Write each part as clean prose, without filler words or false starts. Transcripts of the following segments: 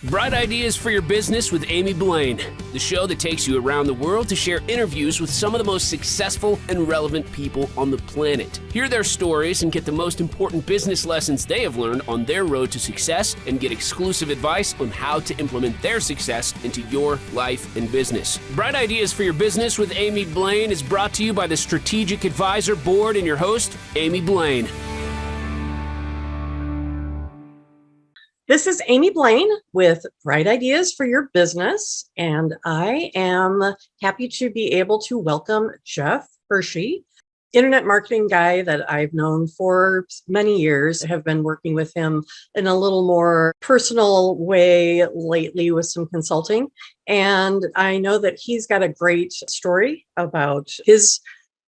Bright Ideas for Your Business with Amy Blain, the show that takes you around the world to share interviews with some of the most successful and relevant people on the planet. Hear their stories and get the most important business lessons they have learned on their road to success, and get exclusive advice on how to implement their success into your life and business. Bright Ideas for Your Business with Amy Blain is brought to you by the Strategic Advisor Board and your host, Amy Blain. This is Amy Blain with Bright Ideas for Your Business, and I am happy to be able to welcome Jeff Hershy, internet marketing guy that I've known for many years. I have been working with him in a little more personal way lately with some consulting, and I know that he's got a great story about his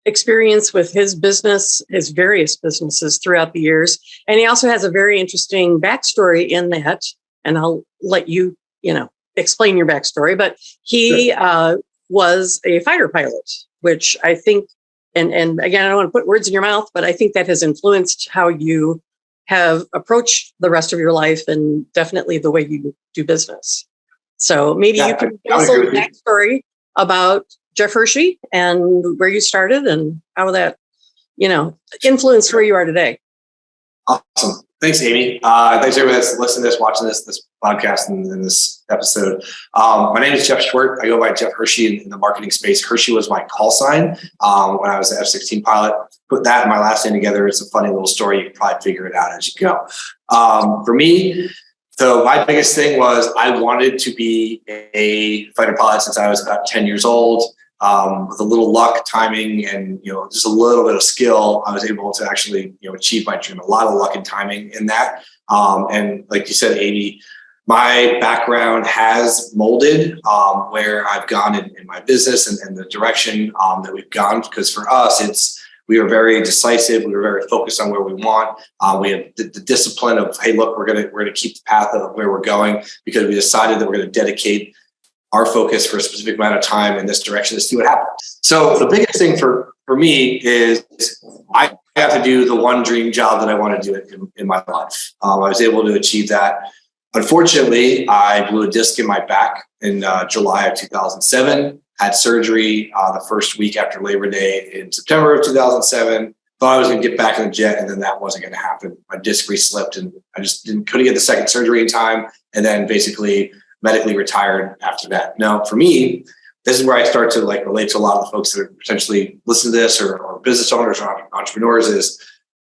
experience with his business, his various businesses throughout the years. And he also has a very interesting backstory in that. And I'll let you, explain your backstory. But he was a fighter pilot, which I think, and again, I don't want to put words in your mouth, but I think that has influenced how you have approached the rest of your life and definitely the way you do business. So maybe you can give us a little backstory about Jeff Hershy and where you started and how that, influenced where you are today. Awesome. Thanks, Amy. Thanks everyone that's listening to this, watching this podcast and this episode. My name is Jeff Schwerdt. I go by Jeff Hershy in the marketing space. Hershy was my call sign when I was an F-16 pilot. Put that and my last name together. It's a funny little story. You can probably figure it out as you go. For me, so my biggest thing was I wanted to be a fighter pilot since I was about 10 years old. With a little luck, timing, and just a little bit of skill, I was able to actually achieve my dream. A lot of luck and timing in that. And like you said, Amy, my background has molded where I've gone in my business and the direction that we've gone. Because for us, we were very decisive. We were very focused on where we want. We had the discipline of, hey, look, we're gonna keep the path of where we're going, because we decided that we're going to dedicate our focus for a specific amount of time in this direction to see what happens. So the biggest thing for me is I have to do the one dream job that I want to do in my life. I was able to achieve that. Unfortunately, I blew a disc in my back in July of 2007, had surgery the first week after Labor Day in September of 2007. Thought I was going to get back in the jet, and then that wasn't going to happen. My disc re-slipped, and I just couldn't get the second surgery in time, and then basically medically retired after that. Now, for me, this is where I start to relate to a lot of the folks that are potentially listening to this or business owners or entrepreneurs. Is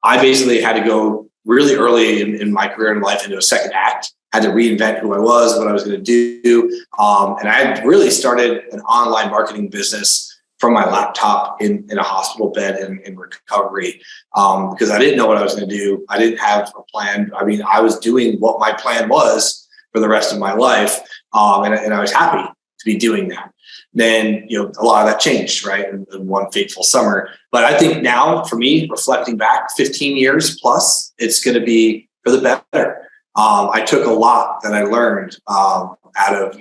I basically had to go really early in my career and life into a second act, had to reinvent who I was, what I was going to do. And I had really started an online marketing business from my laptop in a hospital bed in recovery, because I didn't know what I was going to do. I didn't have a plan. I mean, I was doing what my plan was for the rest of my life. And I was happy to be doing that. Then, a lot of that changed, right? In one fateful summer. But I think now, for me, reflecting back 15 years plus, it's going to be for the better. I took a lot that I learned out of,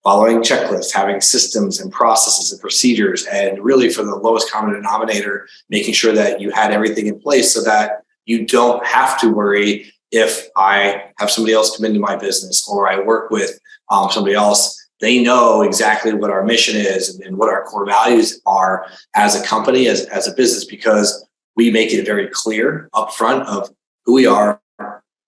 following checklists, having systems and processes and procedures, and really for the lowest common denominator, making sure that you had everything in place so that you don't have to worry if I have somebody else come into my business or I work with somebody else. They know exactly what our mission is and what our core values are as a company, as a business, because we make it very clear upfront of who we are,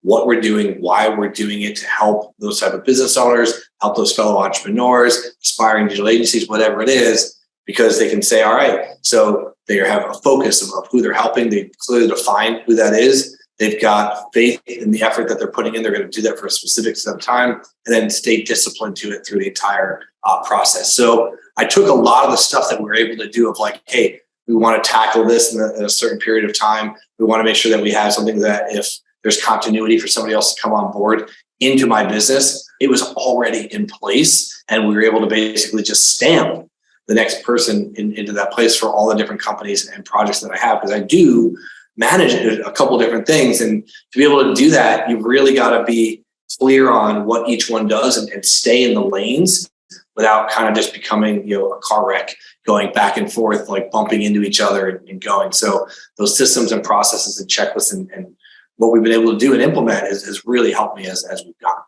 what we're doing, why we're doing it, to help those type of business owners, help those fellow entrepreneurs, aspiring digital agencies, whatever it is, because they can say, all right, so they have a focus of who they're helping. They clearly define who that is. They've got faith in the effort that they're putting in. They're going to do that for a specific set of time, and then stay disciplined to it through the entire process. So I took a lot of the stuff that we were able to do of hey, we want to tackle this in a certain period of time. We want to make sure that we have something that if there's continuity for somebody else to come on board into my business, it was already in place. And we were able to basically just stamp the next person into that place for all the different companies and projects that I have, because I do manage a couple different things. And to be able to do that, you've really got to be clear on what each one does and stay in the lanes without kind of just becoming, a car wreck, going back and forth, bumping into each other and going. So those systems and processes and checklists and what we've been able to do and implement has really helped me as we've gone.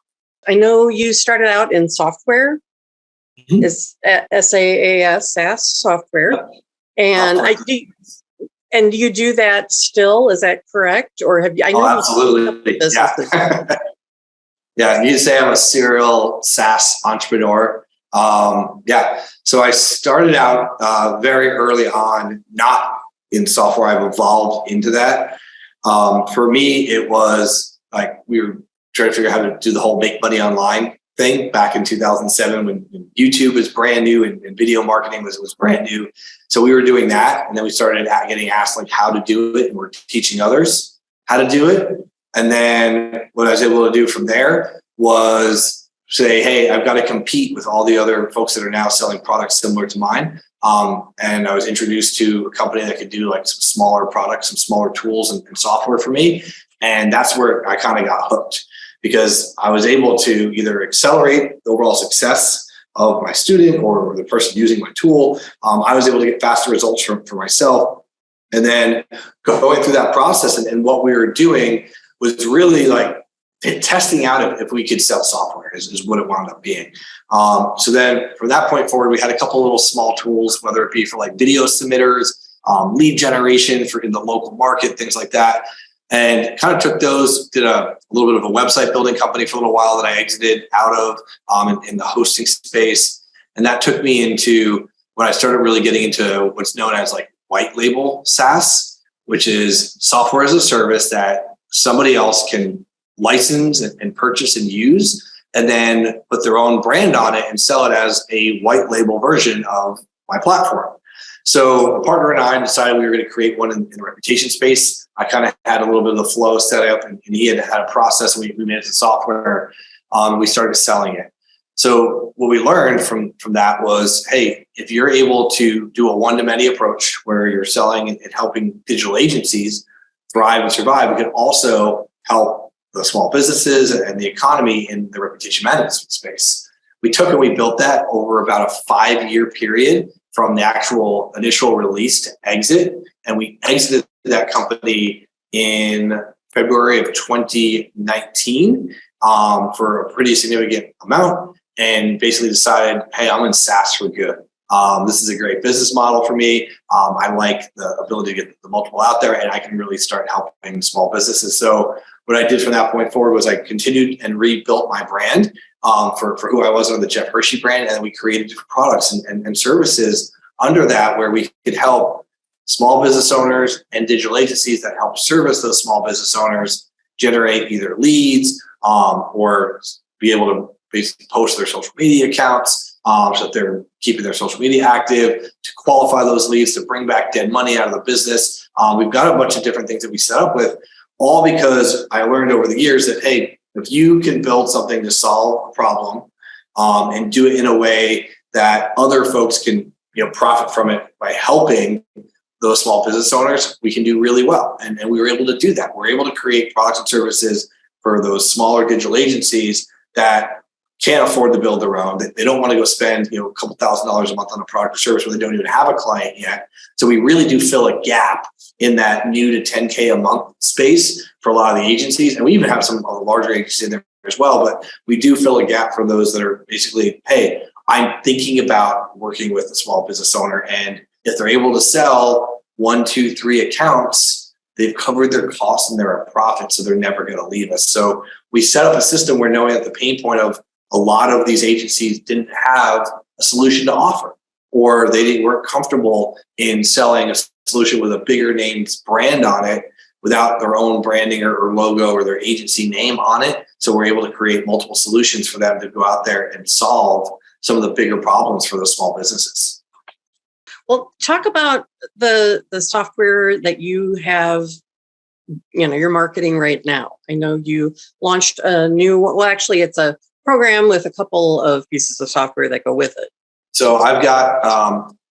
I know you started out in software, Mhm. is SaaS, SaaS software, Yep. and do you do that still? Is that correct, or have you? I know Oh, you started a couple absolutely. businesses. Yeah. Yeah. You say I'm a serial SaaS entrepreneur. Yeah. So I started out very early on, not in software. I've evolved into that. For me, it was like we were trying to figure out how to do the whole make money online thing back in 2007 when YouTube was brand new and video marketing was brand new. So we were doing that. And then we started getting asked like how to do it. And we're teaching others how to do it. And then what I was able to do from there was say, hey, I've got to compete with all the other folks that are now selling products similar to mine. And I was introduced to a company that could do like some smaller products, some smaller tools and software for me. And that's where I kind of got hooked because I was able to either accelerate the overall success of my student or the person using my tool. I was able to get faster results for myself. And then going through that process and what we were doing was really like testing out if we could sell software is what it wound up being. So then from that point forward, we had a couple little small tools, whether it be for like video submitters, lead generation for in the local market, things like that. And kind of took those, did a little bit of a website building company for a little while that I exited out of in the hosting space. And that took me into when I started really getting into what's known as like white label SaaS, which is software as a service that somebody else can license and purchase and use, and then put their own brand on it and sell it as a white label version of my platform. So a partner and I decided we were going to create one in the reputation space. I kind of had a little bit of the flow set up and he had a process and we made it to software. We started selling it. So what we learned from that was, hey, if you're able to do a one-to-many approach where you're selling and helping digital agencies thrive and survive, we can also help the small businesses and the economy in the reputation management space. We took and we built that over about a 5-year period from the actual initial release to exit. And we exited that company in February of 2019 for a pretty significant amount and basically decided, hey, I'm in SaaS for good. This is a great business model for me. I like the ability to get the multiple out there and I can really start helping small businesses. So what I did from that point forward was I continued and rebuilt my brand for who I was under the Jeff Hershy brand. And then we created different products and services under that where we could help small business owners and digital agencies that help service those small business owners generate either leads or be able to basically post their social media accounts so that they're keeping their social media active, to qualify those leads, to bring back dead money out of the business. We've got a bunch of different things that we set up with, all because I learned over the years that, hey, if you can build something to solve a problem and do it in a way that other folks can profit from it by helping those small business owners, we can do really well. And we were able to do that. We're able to create products and services for those smaller digital agencies that can't afford to build their own. They don't want to go spend a couple $1,000s a month on a product or service where they don't even have a client yet. So we really do fill a gap in that new to 10K a month space for a lot of the agencies. And we even have some of the larger agencies in there as well, but we do fill a gap for those that are basically, hey, I'm thinking about working with a small business owner. And if they're able to sell 1, 2, 3 accounts, they've covered their costs and they're a profit. So they're never going to leave us. So we set up a system where knowing that the pain point of a lot of these agencies didn't have a solution to offer, or they weren't comfortable in selling a solution with a bigger named brand on it without their own branding or logo or their agency name on it. So we're able to create multiple solutions for them to go out there and solve some of the bigger problems for those small businesses. Well, talk about the software that you have, you're marketing right now. I know you launched a new, well, actually it's a program with a couple of pieces of software that go with it. So I've got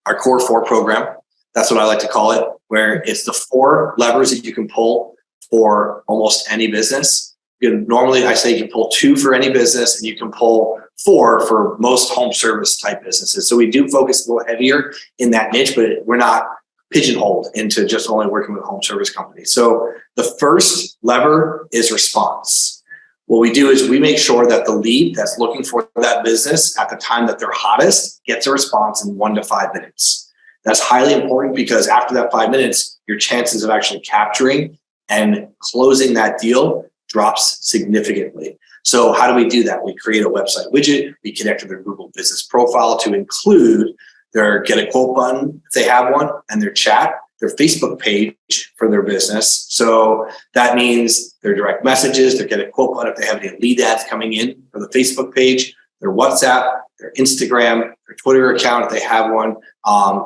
our Core 4 program. That's what I like to call it, where it's the 4 levers that you can pull for almost any business. Normally, I say you can pull 2 for any business and you can pull 4 for most home service type businesses. So we do focus a little heavier in that niche, but we're not pigeonholed into just only working with home service companies. So the first lever is response. What we do is we make sure that the lead that's looking for that business at the time that they're hottest gets a response in 1 to 5 minutes. That's highly important because after that 5 minutes, your chances of actually capturing and closing that deal drops significantly. So how do we do that? We create a website widget. We connect to their Google business profile to include their get a quote button if they have one, and their chat, their Facebook page for their business. So that means their direct messages, their get a quote button if they have any lead ads coming in for the Facebook page, their WhatsApp, their Instagram, their Twitter account if they have one,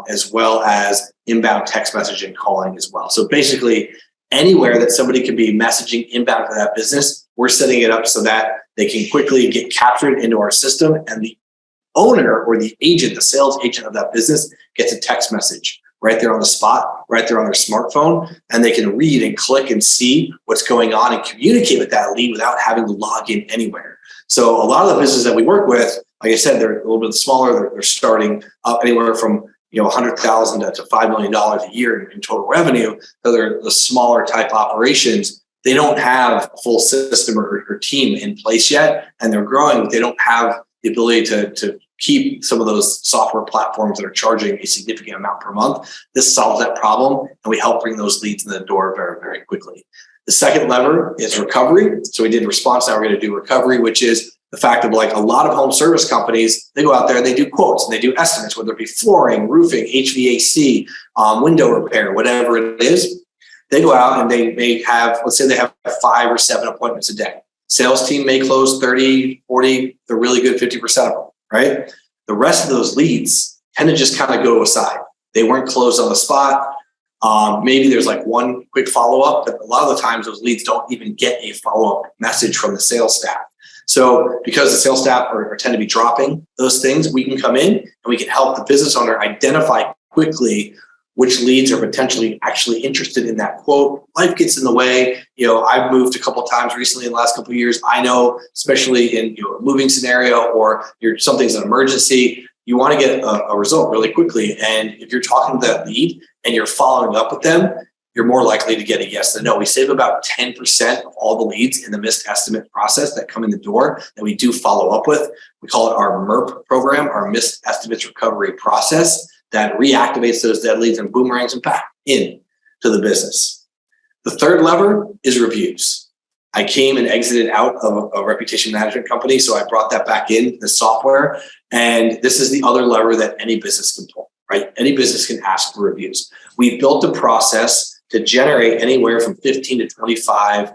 as well as inbound text messaging calling as well. So basically, anywhere that somebody can be messaging inbound to that business, we're setting it up so that they can quickly get captured into our system, and the owner or the agent, the sales agent of that business, gets a text message right there on the spot, right there on their smartphone, and they can read and click and see what's going on and communicate with that lead without having to log in anywhere. So a lot of the businesses that we work with, like I said, they're a little bit smaller. They're starting up anywhere from $100,000 to $5 million a year in total revenue. So they're the smaller type operations. They don't have a full system or team in place yet, and they're growing, but they don't have the ability to keep some of those software platforms that are charging a significant amount per month. This solves that problem, and we help bring those leads in the door very, very quickly. The second lever is recovery. So we did response, now we're going to do recovery, which is the fact of like a lot of home service companies, they go out there and they do quotes and they do estimates, whether it be flooring, roofing, HVAC, window repair, whatever it is. They go out and they may have, let's say they have 5 or 7 appointments a day. Sales team may close 30, 40, they're really good 50% of them, right? The rest of those leads tend to just kind of go aside. They weren't closed on the spot. Maybe there's like one quick follow-up, but a lot of the times those leads don't even get a follow-up message from the sales staff. So because the sales staff tend to be dropping those things, we can come in and we can help the business owner identify quickly which leads are potentially actually interested in that quote. Life gets in the way. I've moved a couple of times recently in the last couple of years. I know, especially in a moving scenario or something's an emergency, you want to get a result really quickly. And if you're talking to that lead and you're following up with them, you're more likely to get a yes than no. We save about 10% of all the leads in the missed estimate process that come in the door that we do follow up with. We call it our MERP program, our missed estimates recovery process, that reactivates those dead leads and boomerangs them back in to the business. The third lever is reviews. I came and exited out of a reputation management company, so I brought that back in, the software. And this is the other lever that any business can pull, right? Any business can ask for reviews. We've built a process to generate anywhere from 15 to 25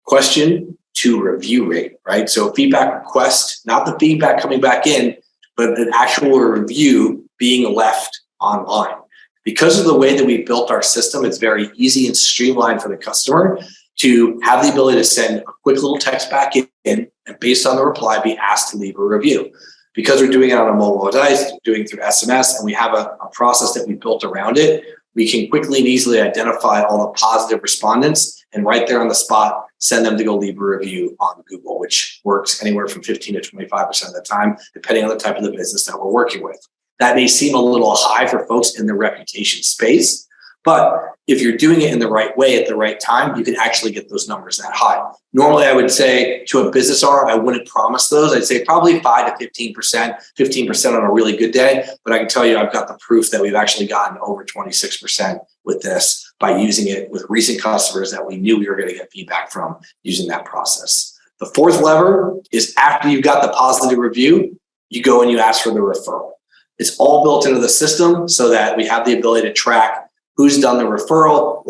question to review rate, right? So feedback request, not the feedback coming back in, but an actual review being left online. Because of the way that we built our system, it's very easy and streamlined for the customer to have the ability to send a quick little text back in and based on the reply, be asked to leave a review. Because we're doing it on a mobile device, doing it through SMS, and we have a process that we built around it, we can quickly and easily identify all the positive respondents and right there on the spot, send them to go leave a review on Google, which works anywhere from 15 to 25% of the time, depending on the type of the business that we're working with. That may seem a little high for folks in the reputation space, but if you're doing it in the right way at the right time, you can actually get those numbers that high. Normally, I would say to a business owner, I wouldn't promise those. I'd say probably 5 to 15% on a really good day. But I can tell you, I've got the proof that we've actually gotten over 26% with this by using it with recent customers that we knew we were going to get feedback from using that process. The fourth lever is after you've got the positive review, you go and you ask for the referral. It's all built into the system so that we have the ability to track who's done the referral,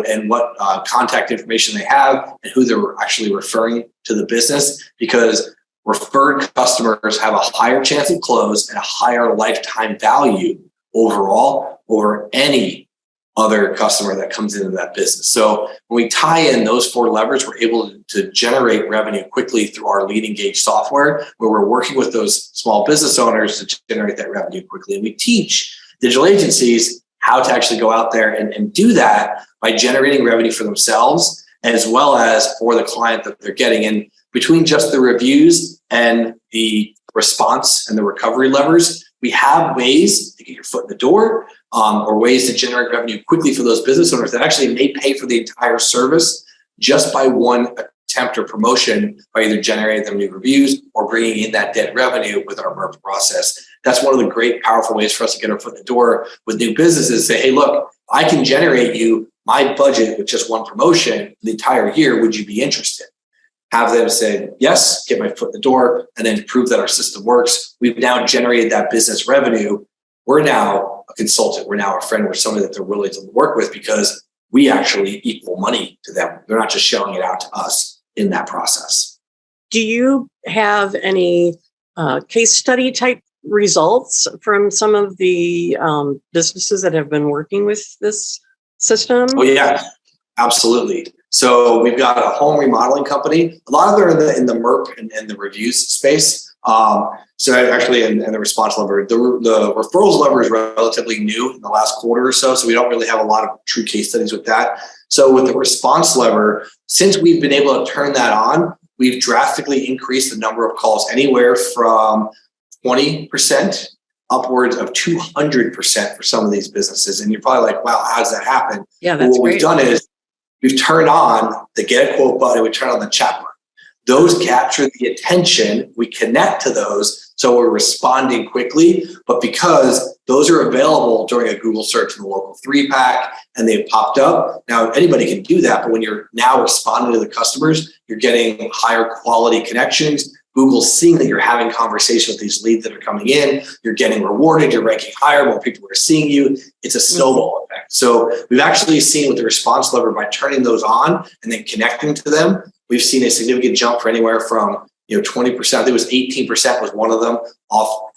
and what contact information they have, and who they're actually referring to the business. Because referred customers have a higher chance of close and a higher lifetime value overall over any other customer that comes into that business. So when we tie in those 4 levers, we're able to generate revenue quickly through our Lead Engage software, where we're working with those small business owners to generate that revenue quickly. And we teach digital agencies how to actually go out there and do that by generating revenue for themselves, as well as for the client that they're getting. And between just the reviews and the response and the recovery levers, we have ways to get your foot in the door, or ways to generate revenue quickly for those business owners that actually may pay for the entire service just by one tempt or promotion by either generating them new reviews or bringing in that dead revenue with our MERP process. That's one of the great, powerful ways for us to get our foot in the door with new businesses. Say, hey, look, I can generate you my budget with just one promotion the entire year. Would you be interested? Have them say, yes, get my foot in the door, and then prove that our system works. We've now generated that business revenue. We're now a consultant. We're now a friend. We're somebody that they're willing to work with because we actually equal money to them. They're not just shelling it out to us in that process. Do you have any case study type results from some of the businesses that have been working with this system? Oh, yeah, absolutely. So we've got a home remodeling company. A lot of them are in the MERP and the reviews space. So actually, and the response lever, the referrals lever is relatively new in the last quarter or so. So we don't really have a lot of true case studies with that. So with the response lever, since we've been able to turn that on, we've drastically increased the number of calls anywhere from 20% upwards of 200% for some of these businesses. And you're probably like, wow, how does that happen? Yeah, that's what great. We've done is we've turned on the get a quote button, we turn on the chat button. Those capture the attention, we connect to those, so we're responding quickly. But because those are available during a Google search in the local 3-pack and they've popped up, now anybody can do that, but when you're now responding to the customers, you're getting higher quality connections. Google's seeing that you're having conversation with these leads that are coming in, you're getting rewarded, you're ranking higher, more people are seeing you. It's a snowball effect. So we've actually seen with the response lever, by turning those on and then connecting to them, we've seen a significant jump for anywhere from 20%, I think it was 18% was one of them, off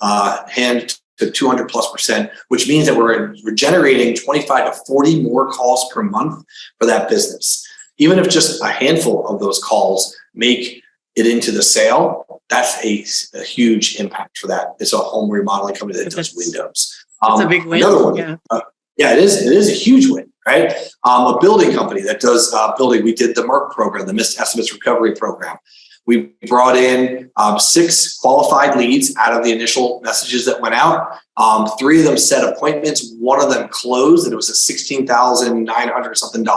hand to 200+%, which means that we're generating 25 to 40 more calls per month for that business. Even if just a handful of those calls make it into the sale, that's a huge impact for that. It's a home remodeling company that does windows. That's a big win. Another one. Yeah. Yeah, it is. It is a huge win, right? A building company that does building. We did the MERP program, the Missed Estimates Recovery Program. We brought in 6 qualified leads out of the initial messages that went out. 3 of them set appointments. 1 of them closed, and it was a $16,900 something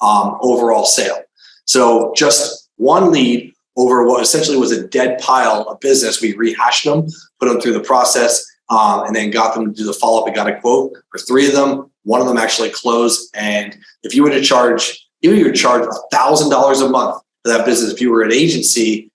overall sale. So just 1 lead over what essentially was a dead pile of business. We rehashed them, put them through the process, and then got them to do the follow-up and got a quote for 3 of them. 1 of them actually closed. And if you were to charge, even if you were to charge $1,000 a month for that business, if you were an agency,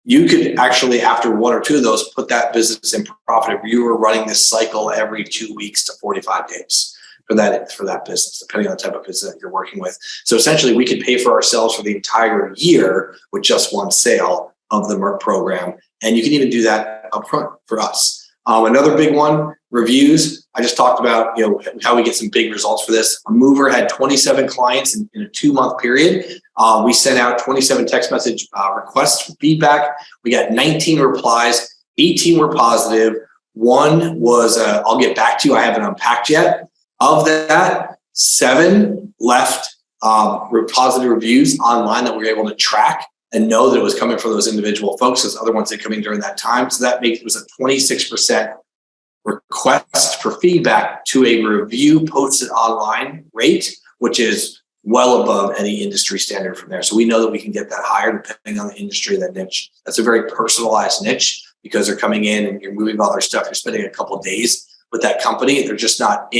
you could actually, after 1 or 2 of those, put that business in profit if you were running this cycle every 2 weeks to 45 days for that business, depending on the type of business that you're working with. So essentially, we could pay for ourselves for the entire year with just 1 sale of the MERP program. And you can even do that upfront for us. Another big one, reviews. I just talked about how we get some big results for this. A mover had 27 clients in a 2-month period. We sent out 27 text message requests for feedback. We got 19 replies, 18 were positive. 1 was, I'll get back to you, I haven't unpacked yet. Of that, 7 left positive reviews online that we were able to track and know that it was coming from those individual folks, as other ones that come in during that time. So that it was a 26% request for feedback to a review posted online rate, which is well above any industry standard from there. So we know that we can get that higher depending on the industry, that niche. That's a very personalized niche because they're coming in and you're moving all their stuff. You're spending a couple of days with that company. They're just not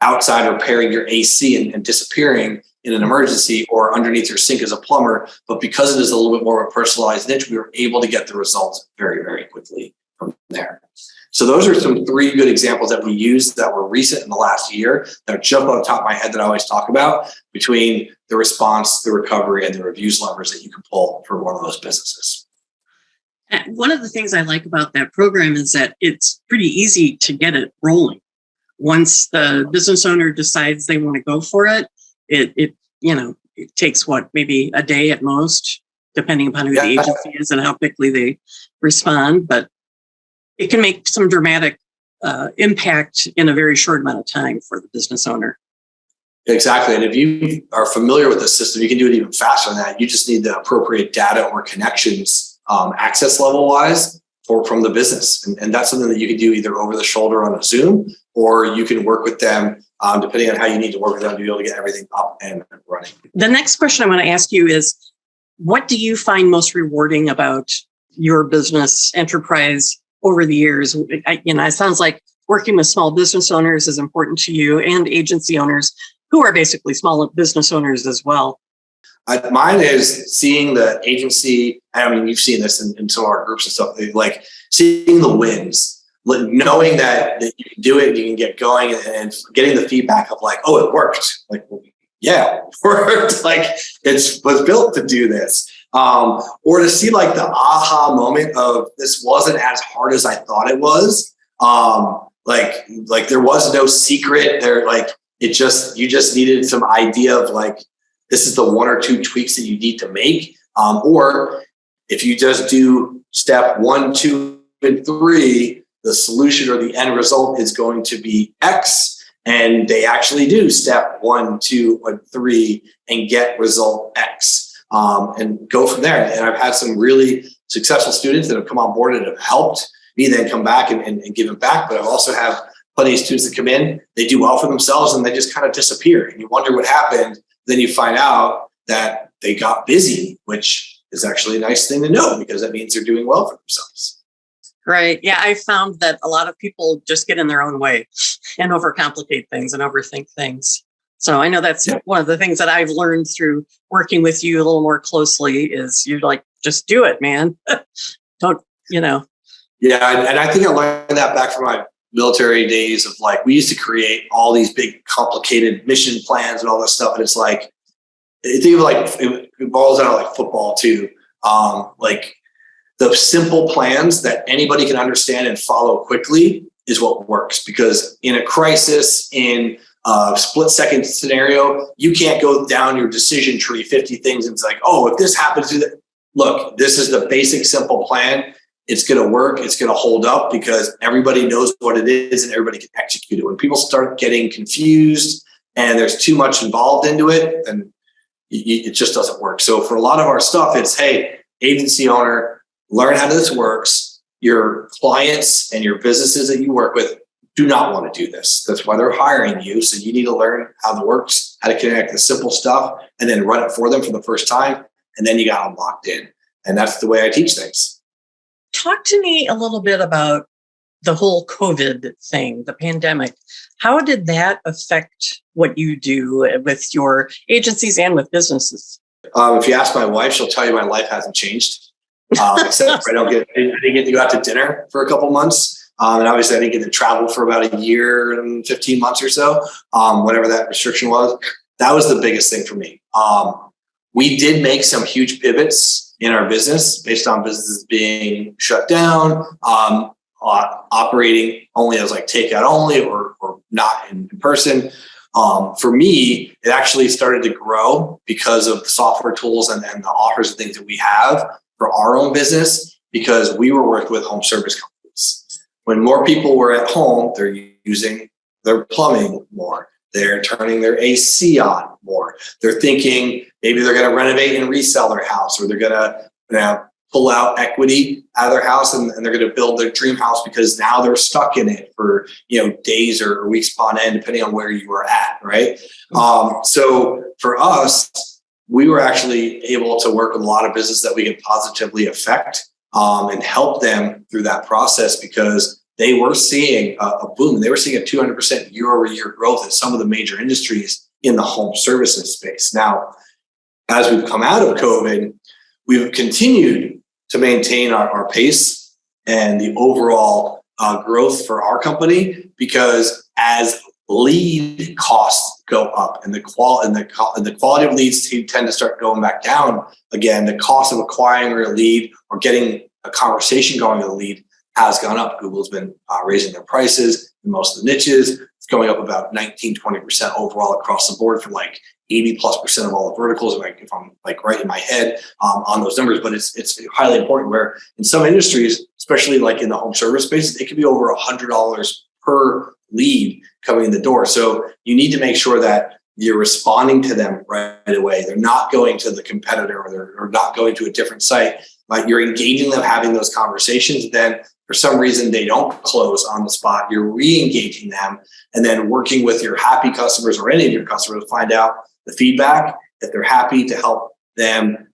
outside repairing your AC and disappearing in an emergency or underneath your sink as a plumber. But because it is a little bit more of a personalized niche, we were able to get the results very, very quickly from there. So those are some 3 good examples that we used that were recent in the last year that jump on the top of my head that I always talk about between the response, the recovery, and the reviews levers that you can pull for one of those businesses. One of the things I like about that program is that it's pretty easy to get it rolling. Once the business owner decides they want to go for it, it takes maybe a day at most, depending upon who the agency is and how quickly they respond. But it can make some dramatic impact in a very short amount of time for the business owner. Exactly. And if you are familiar with the system, you can do it even faster than that. You just need the appropriate data or connections access level wise from the business. And that's something that you can do either over the shoulder on a Zoom, or you can work with them depending on how you need to work with them to be able to get everything up and running. The next question I want to ask you is, What do you find most rewarding about your business enterprise over the years? It sounds like working with small business owners is important to you, and agency owners who are basically small business owners as well. Mine is seeing the agency. I mean, you've seen this in some of our groups and stuff. Like seeing the wins, knowing that you can do it, you can get going, and getting the feedback of like, oh, it worked. Like, yeah, it worked. Like it was built to do this. Or to see like the aha moment of this wasn't as hard as I thought it was. Like there was no secret there. Like you just needed some idea of like, this is the one or two tweaks that you need to make. Or if you just do step 1, 2, and 3, the solution or the end result is going to be X. And they actually do step 1, 2, and 3 and get result X, and go from there. And I've had some really successful students that have come on board and have helped me then come back and give them back. But I've also have plenty of students that come in, they do well for themselves, and they just kind of disappear. And you wonder what happened. Then you find out that they got busy, which is actually a nice thing to know because that means they're doing well for themselves. Right. Yeah, I found that a lot of people just get in their own way and overcomplicate things and overthink things. So I know that's one of the things that I've learned through working with you a little more closely is you're like, just do it, man. Don't. Yeah, and I think I learned that back from my military days of like, we used to create all these big complicated mission plans and all this stuff. And it's like, I think like it boils down to like football too. Like the simple plans that anybody can understand and follow quickly is what works, because in a crisis, in a split second scenario, you can't go down your decision tree, 50 things. And it's like, oh, if this happens, look, this is the basic simple plan. It's going to work. It's going to hold up because everybody knows what it is and everybody can execute it. When people start getting confused and there's too much involved into it, then it just doesn't work. So for a lot of our stuff, it's, hey, agency owner, learn how this works. Your clients and your businesses that you work with do not want to do this. That's why they're hiring you. So you need to learn how it works, how to connect the simple stuff, and then run it for them for the first time. And then you got them locked in. And that's the way I teach things. Talk to me a little bit about the whole COVID thing, the pandemic. How did that affect what you do with your agencies and with businesses? If you ask my wife, she'll tell you my life hasn't changed. Except I didn't get to go out to dinner for a couple months. And obviously I didn't get to travel for about a year and 15 months or so, whatever that restriction was. That was the biggest thing for me. We did make some huge pivots in our business based on businesses being shut down, operating only as like takeout only or not in person. For me, it actually started to grow because of the software tools and the offers and things that we have for our own business, because we were working with home service companies. When more people were at home, they're using their plumbing more. They're turning their AC on more. They're thinking maybe they're going to renovate and resell their house, or they're going to pull out equity out of their house and they're going to build their dream house because now they're stuck in it for days or weeks upon end, depending on where you were at, right? So for us, we were actually able to work with a lot of businesses that we could positively affect and help them through that process, because they were seeing a boom. They were seeing a 200% year-over-year growth in some of the major industries in the home services space. Now, as we've come out of COVID, we've continued to maintain our pace and the overall growth for our company, because as lead costs go up and the quality of leads tend to start going back down again, the cost of acquiring a lead or getting a conversation going with a lead has gone up. Google's been raising their prices in most of the niches. It's going up about 19-20% overall across the board for like 80+% of all the verticals, if I'm like right in my head on those numbers. But it's highly important, where in some industries, especially like in the home service space, it could be over $100 per lead coming in the door. So you need to make sure that you're responding to them right away. They're not going to the competitor, or they're not going to a different site, but you're engaging them, having those conversations. Then for some reason they don't close on the spot, you're re-engaging them and then working with your happy customers or any of your customers to find out the feedback, if they're happy, to help them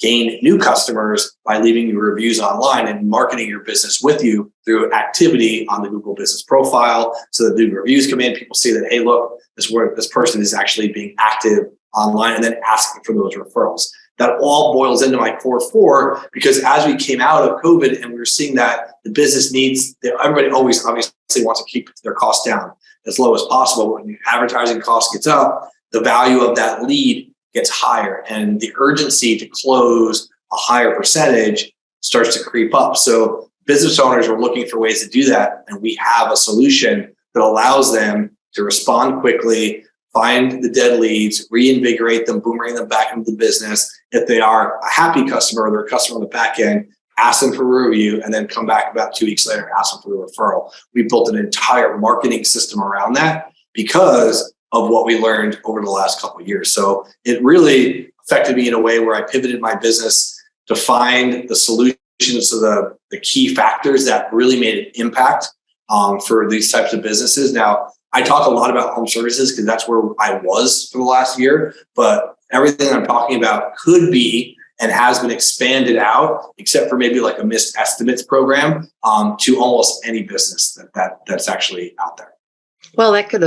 gain new customers by leaving your reviews online and marketing your business with you through activity on the Google Business Profile. So that new reviews come in, people see that, hey, look, this person is actually being active online, and then asking for those referrals. That all boils into my core 4, because as we came out of COVID and we were seeing that the business needs, everybody always obviously wants to keep their costs down as low as possible. But when the advertising cost gets up, the value of that lead gets higher, and the urgency to close a higher percentage starts to creep up. So business owners are looking for ways to do that, and we have a solution that allows them to respond quickly, find the dead leads, reinvigorate them, boomerang them back into the business. If they are a happy customer or they're a customer on the back end, ask them for a review, and then come back about 2 weeks later, ask them for a referral. We built an entire marketing system around that because of what we learned over the last couple of years. So it really affected me in a way where I pivoted my business to find the solutions to the key factors that really made an impact for these types of businesses. Now, I talk a lot about home services because that's where I was for the last year, but everything I'm talking about could be and has been expanded out, except for maybe like a missed estimates program, to almost any business that's actually out there. Well, that could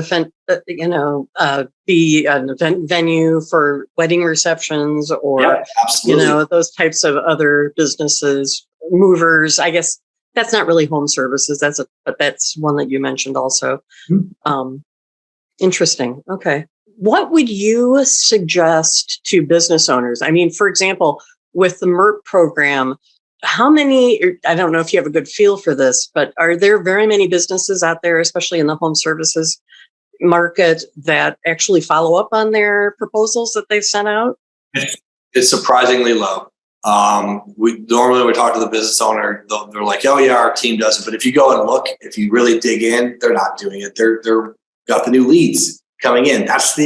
be an event venue for wedding receptions, or, Yeah, absolutely. those types of other businesses, movers. I guess that's not really home services. But that's one that you mentioned also. Mm-hmm. Interesting. Okay. What would you suggest to business owners? I mean, for example, with the MERP program, how many, I don't know if you have a good feel for this, but are there very many businesses out there, especially in the home services market, that actually follow up on their proposals that they've sent out? It's surprisingly low. We talk to the business owner, they're like, oh yeah, our team does it. But if you go and look, if you really dig in, they're not doing it. They're got the new leads coming in. That's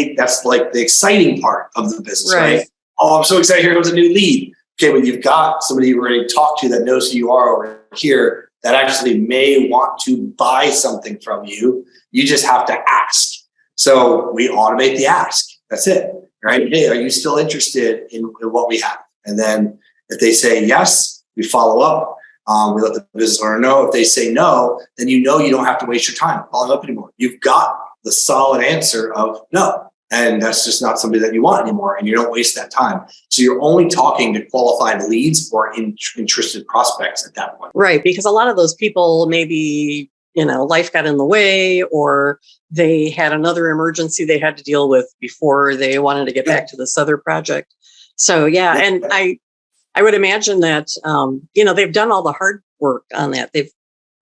like the exciting part of the business, right? Oh, I'm so excited. Here comes a new lead. Okay, but you've got somebody you already talked to that knows who you are over here that actually may want to buy something from you. You just have to ask. So we automate the ask. That's it, right? Hey, are you still interested in what we have? And then if they say yes, we follow up. We let the business owner know. If they say no, then you don't have to waste your time following up anymore. You've got the solid answer of no. And that's just not somebody that you want anymore, and you don't waste that time. So you're only talking to qualified leads or interested prospects at that point. Right, because a lot of those people maybe, life got in the way, or they had another emergency they had to deal with before they wanted to get back to this other project. So yeah, and I would imagine that, they've done all the hard work on that. They've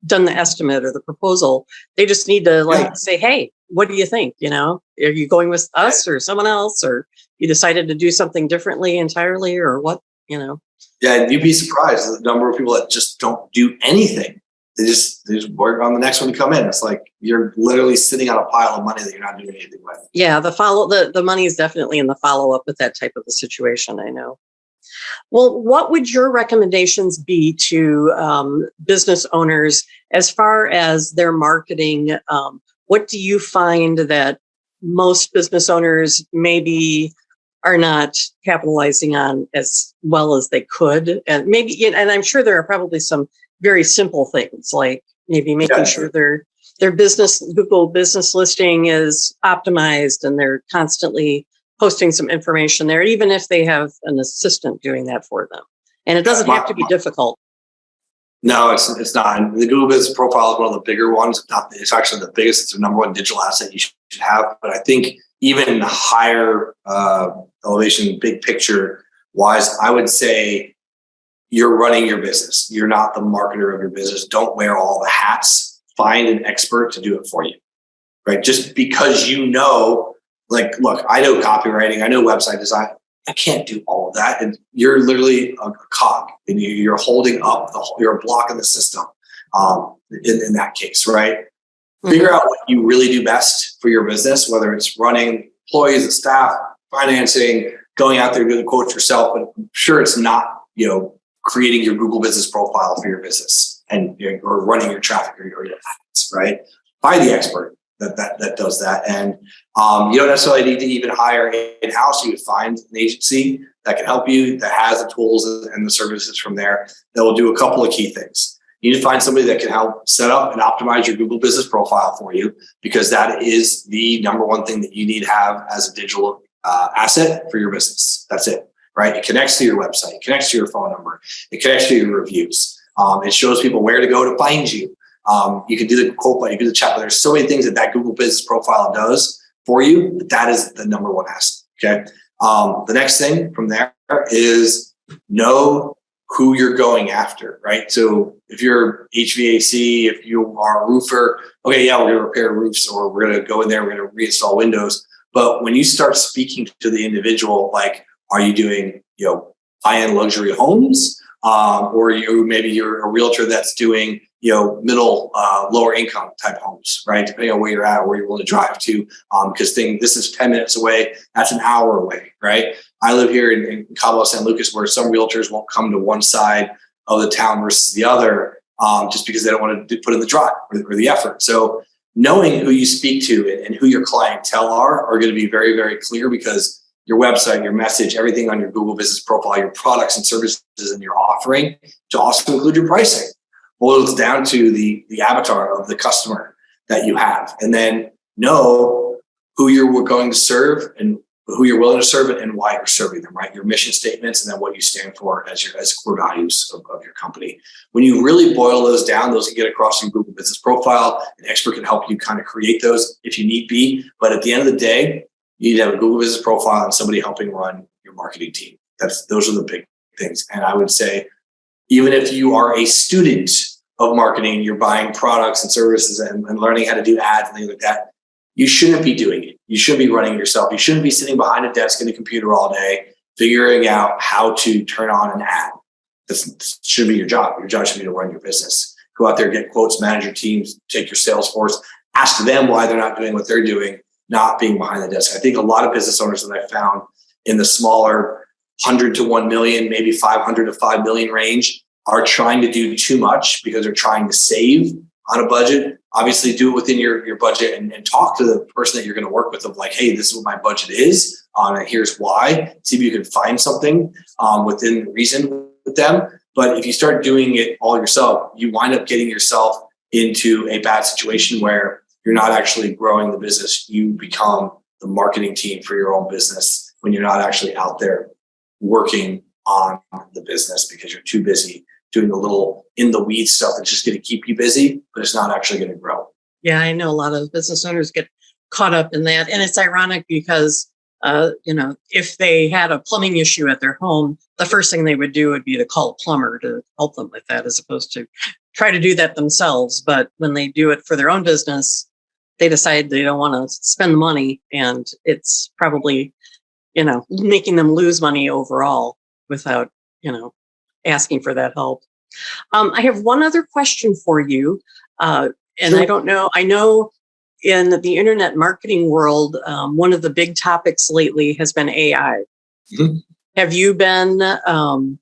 done the estimate or the proposal. They just need to say, hey, what do you think? Are you going with us or someone else, or you decided to do something differently entirely, or what, Yeah, and you'd be surprised the number of people that just don't do anything. They just work on the next one to come in. It's like you're literally sitting on a pile of money that you're not doing anything with. Yeah, the money is definitely in the follow-up with that type of a situation, I know. Well, what would your recommendations be to business owners as far as their marketing? What do you find that most business owners maybe are not capitalizing on as well as they could? And and I'm sure there are probably some very simple things, like maybe making sure their business Google business listing is optimized and they're constantly posting some information there, even if they have an assistant doing that for them. And it doesn't have to be difficult. No, it's not. The Google Business Profile is one of the bigger ones. It's actually the biggest. It's the number one digital asset you should have. But I think even higher elevation, big picture wise, I would say you're running your business. You're not the marketer of your business. Don't wear all the hats. Find an expert to do it for you, right? Just because look, I know copywriting, I know website design. I can't do all of that. And you're literally a cog, and you're holding up, you're blocking the system in that case, right? Mm-hmm. Figure out what you really do best for your business, whether it's running employees and staff, financing, going out there doing the quotes yourself. But I'm sure it's not, creating your Google Business Profile for your business and or running your traffic or your ads, right? Find the expert that does that. And you don't necessarily need to even hire in-house. You would find an agency that can help you, that has the tools and the services from there, that will do a couple of key things. You need to find somebody that can help set up and optimize your Google business profile for you, because that is the number one thing that you need to have as a digital asset for your business. That's it, right? It connects to your website, it connects to your phone number, it connects to your reviews. It shows people where to go to find you. You can do the quote, you can do the chat, but there's so many things that Google business profile does for you. That is the number one asset. Okay. The next thing from there is know who you're going after, right? So if you're HVAC, if you are a roofer, okay, yeah, we're going to repair roofs, or we're going to go in there, we're going to reinstall windows. But when you start speaking to the individual, like, are you doing, high-end luxury homes? Or maybe you're a realtor that's doing, middle, lower income type homes, right? Depending on where you're at or where you're willing to drive to. Because this is 10 minutes away, that's an hour away, right? I live here in Cabo San Lucas, where some realtors won't come to one side of the town versus the other, just because they don't want to put in the drive or the effort. So knowing who you speak to and who your clientele are going to be very, very clear, because your website, your message, everything on your Google business profile, your products and services and your offering, to also include your pricing, boils down to the avatar of the customer that you have. And then know who you're going to serve and who you're willing to serve and why you're serving them, right? Your mission statements, and then what you stand for as core values of your company. When you really boil those down, those can get across in Google business profile. An expert can help you kind of create those if you need be. But at the end of the day, you need to have a Google business profile and somebody helping run your marketing team. Those are the big things. And I would say, even if you are a student of marketing, you're buying products and services and learning how to do ads and things like that, you shouldn't be doing it. You should be running it yourself. You shouldn't be sitting behind a desk in a computer all day, figuring out how to turn on an ad. This should be your job. Your job should be to run your business. Go out there, get quotes, manage your teams, take your sales force, ask them why they're not doing what they're doing, not being behind the desk. I think a lot of business owners that I found in the smaller 100 to 1 million, maybe 500 to 5 million range, are trying to do too much because they're trying to save on a budget. Obviously, do it within your budget and talk to the person that you're going to work with of like, hey, this is what my budget is, and here's why. See if you can find something within reason with them. But if you start doing it all yourself, you wind up getting yourself into a bad situation where you're not actually growing the business. You become the marketing team for your own business when you're not actually out there working on the business, because you're too busy doing the little in the weeds stuff that's just going to keep you busy, but it's not actually going to grow. Yeah, I know a lot of business owners get caught up in that. And it's ironic because, if they had a plumbing issue at their home, the first thing they would do would be to call a plumber to help them with that, as opposed to try to do that themselves. But when they do it for their own business, they decide they don't want to spend the money, and it's probably, making them lose money overall without, asking for that help. I have one other question for you. And Sure. I don't know, I know in the internet marketing world, one of the big topics lately has been AI. Mm-hmm. Have you been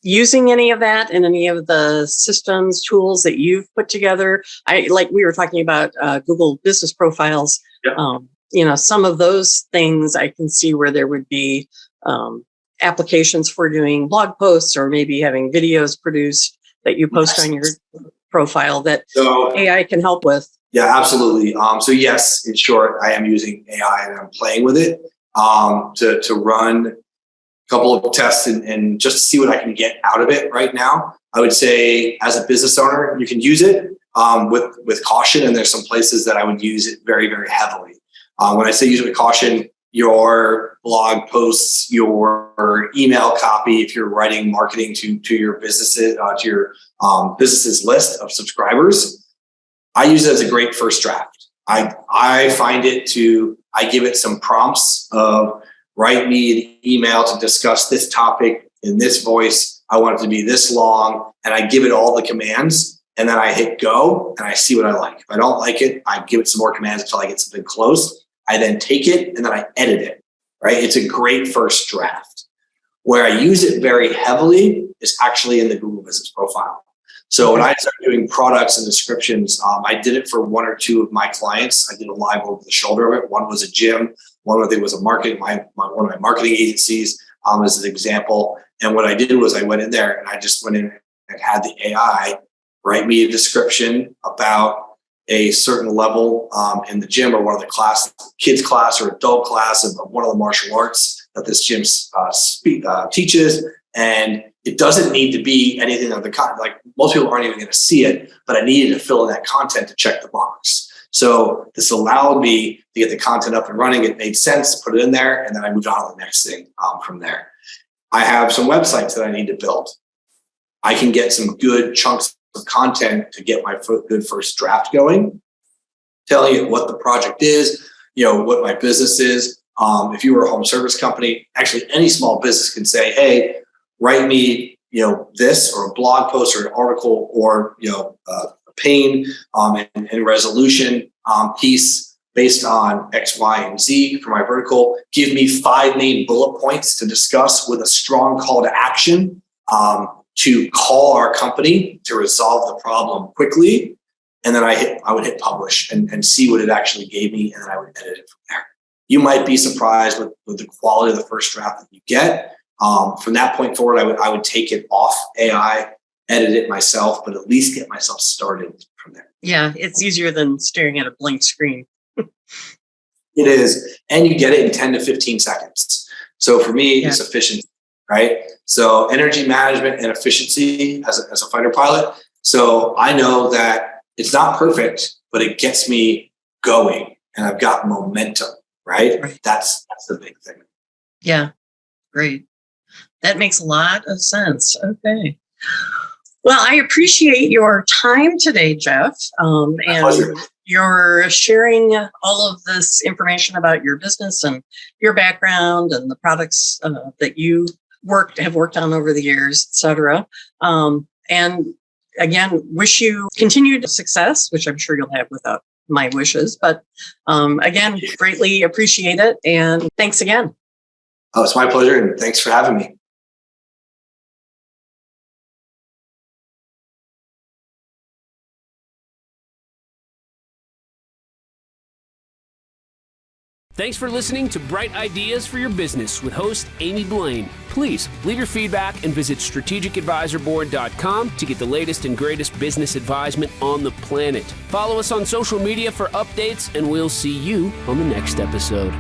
using any of that in any of the systems, tools that you've put together? Like we were talking about Google business profiles. Yeah. Some of those things I can see where there would be applications for doing blog posts, or maybe having videos produced that you post on your profile that AI can help with. Yeah, absolutely. So yes, in short, I am using AI and I'm playing with it to run a couple of tests and just to see what I can get out of it right now. I would say as a business owner, you can use it with caution, and there's some places that I would use it very, very heavily. When I say use it with caution, your blog posts, your email copy, if you're writing marketing to your businesses, to your business's list of subscribers, I use it as a great first draft. I find I give it some prompts of write me an email to discuss this topic in this voice. I want it to be this long, and I give it all the commands, and then I hit go and I see what I like. If I don't like it, I give it some more commands until I get something close. I then take it and then I edit it, right? It's a great first draft. Where I use it very heavily is actually in the Google business profile. So when I started doing products and descriptions, I did it for one or two of my clients. I did a live over the shoulder of it. One was a gym. One I think was a marketing, one of my marketing agencies. as an example. And what I did was I went in there and I just went in and had the AI write me a description about a certain level in the gym or one of the class, kids class or adult class of one of the martial arts that this gym teaches. And it doesn't need to be anything of the kind, like most people aren't even going to see it, but I needed to fill in that content to check the box. So this allowed me to get the content up and running. It made sense, put it in there, and then I moved on to the next thing from there. I have some websites that I need to build. I can get some good chunks of content to get my good first draft going, telling you what the project is, what my business is. If you were a home service company, actually any small business can say, hey, write me, this or a blog post or an article or, a pain and resolution piece based on X, Y, and Z for my vertical. Give me 5 main bullet points to discuss with a strong call to action to call our company to resolve the problem quickly. And then I would hit publish and see what it actually gave me, and then I would edit it from there. You might be surprised with the quality of the first draft that you get. From that point forward, I would take it off AI, edit it myself, but at least get myself started from there. Yeah, it's easier than staring at a blank screen. It is. And you get it in 10 to 15 seconds. So for me, it's efficiency, right? So energy management and efficiency as a fighter pilot. So I know that it's not perfect, but it gets me going and I've got momentum, right? That's the big thing. Yeah, great. That makes a lot of sense. Okay. Well, I appreciate your time today, Jeff, and you're sharing all of this information about your business and your background and the products that you have worked on over the years, et cetera. And again, wish you continued success, which I'm sure you'll have without my wishes. But again, greatly appreciate it. And thanks again. Oh, it's my pleasure. And thanks for having me. Thanks for listening to Bright Ideas for Your Business with host Amy Blain. Please leave your feedback and visit strategicadvisorboard.com to get the latest and greatest business advisement on the planet. Follow us on social media for updates, and we'll see you on the next episode.